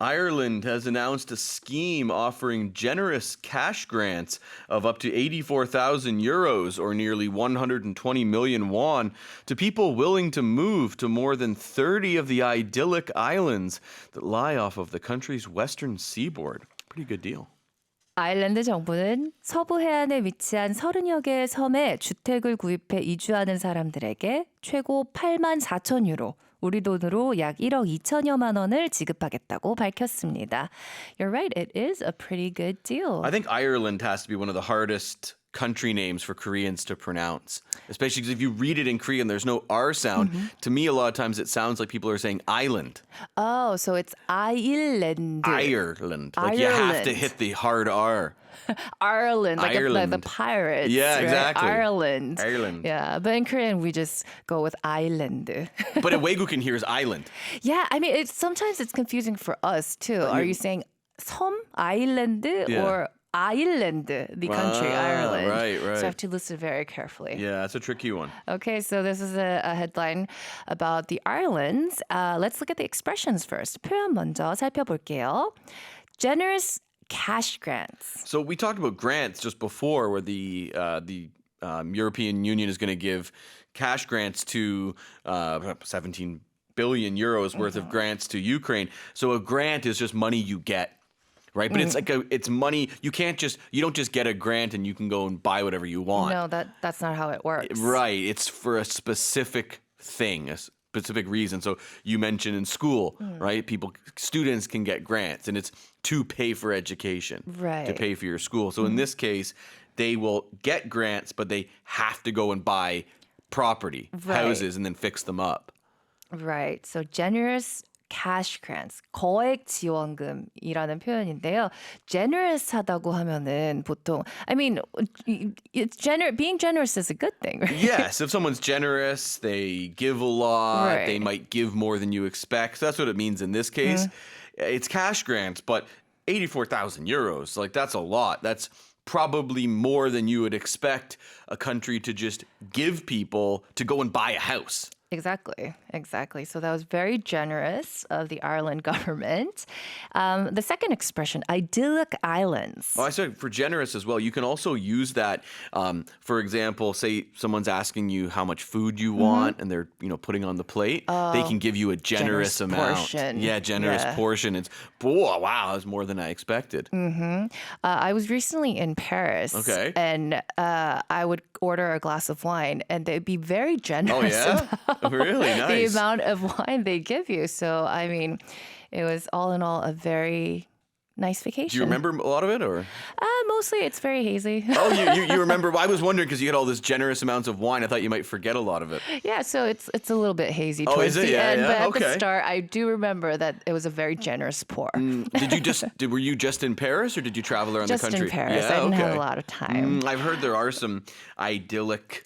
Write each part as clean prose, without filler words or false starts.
Ireland has announced a scheme offering generous cash grants of up to 84,000 euros or nearly 120 million won to people willing to move to more than 30 of the idyllic islands that lie off of the country's western seaboard. Pretty good deal. 아일랜드 정부는 서부 해안에 위치한 30여 개의 섬에 주택을 구입해 이주하는 사람들에게 최고 8만 4천 유로, 우리 돈으로 약 1억 2천여만 원을 지급하겠다고 밝혔습니다. You're right, it is a pretty good deal. I think Ireland has to be one of the hardest country names for Koreans to pronounce, especially because if you read it in Korean, there's no R sound. To me, a lot of times it sounds like people are saying island. Oh, so it's Ireland. Ireland. Like you have to hit the hard R. Ireland, like Ireland. the pirates. Yeah, right? exactly. Ireland. Ireland. Yeah, but in Korean we just go with island. But a Wegukin here is island. Yeah, I mean, sometimes it's confusing for us too. Are you saying 섬, island, or Ireland, the country, Ireland? Right. So I have to listen very carefully. Yeah, that's a tricky one. Okay, so this is a headline about the islands. Let's look at the expressions first. 표현 먼저 살펴볼게요. Generous cash grants. So we talked about grants just before, where the European Union is going to give cash grants to 17 billion euros worth of grants to Ukraine. So a grant is just money you get. Right, but it's money. You don't just get a grant and you can go and buy whatever you want. No, that's not how it works. Right, it's for a specific thing, a specific reason. So you mentioned in school, right? Students can get grants, and it's to pay for education, right? To pay for your school. So in this case, they will get grants, but they have to go and buy property, houses, and then fix them up. Right. So generous cash grants, 거액 지원금이라는 표현인데요. generous하다고 하면은 보통, I mean, being generous is a good thing, right? Yes, if someone's generous, they give a lot, Right. they might give more than you expect. So that's what it means in this case. It's cash grants, but 84,000 euros, like that's a lot. That's probably more than you would expect a country to just give people to go and buy a house. Exactly. So that was very generous of the Ireland government. The second expression, idyllic islands. Well, I said for generous as well. You can also use that. For example, say someone's asking you how much food you want, and they're putting on the plate. They can give you a generous amount. Portion. Yeah, generous portion. It's wow, that's more than I expected. I was recently in Paris. Okay. And I would order a glass of wine, and they'd be very generous. Oh yeah. Really nice. The amount of wine they give you. So, I mean, it was all in all a very nice vacation. Do you remember a lot of it, or? Mostly it's very hazy. Oh, you remember? I was wondering because you had all this generous amounts of wine. I thought you might forget a lot of it. Yeah, so it's a little bit hazy Oh, towards is it? the Yeah, end. yeah. But at Okay. the start, I do remember that it was a very generous pour. Were you just in Paris, or did you travel around Just the country? in Paris. Yeah, I didn't have okay. a lot of time. I've heard there are some idyllic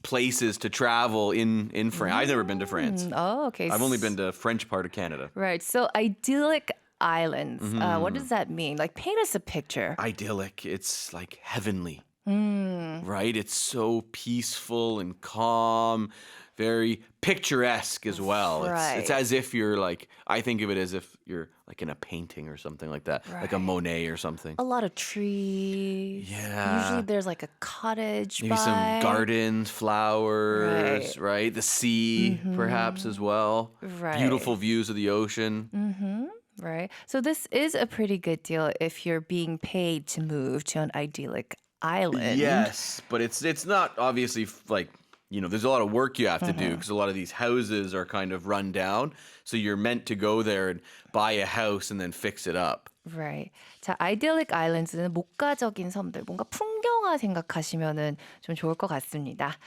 places to travel in France. I've never been to France. Oh, okay. I've only been to French part of Canada. Right. So idyllic islands. What does that mean? Like, paint us a picture. Idyllic. It's like heavenly. Right? It's so peaceful and calm, very picturesque as well. Right. It's as if you're like, I think of it as if you're like in a painting or something like that, like a Monet or something. A lot of trees. Yeah. Usually there's like a cottage Maybe some by. gardens, flowers, right? The sea, perhaps, as well. Right. Beautiful views of the ocean. Right. So this is a pretty good deal if you're being paid to move to an idyllic island. Yes, but it's not obviously like, there's a lot of work you have to do because a lot of these houses are kind of run down. So you're meant to go there and buy a house and then fix it up. Right. 자, idyllic islands는 목가적인 섬들, 뭔가 풍경화 생각하시면은 좀 좋을 것 같습니다.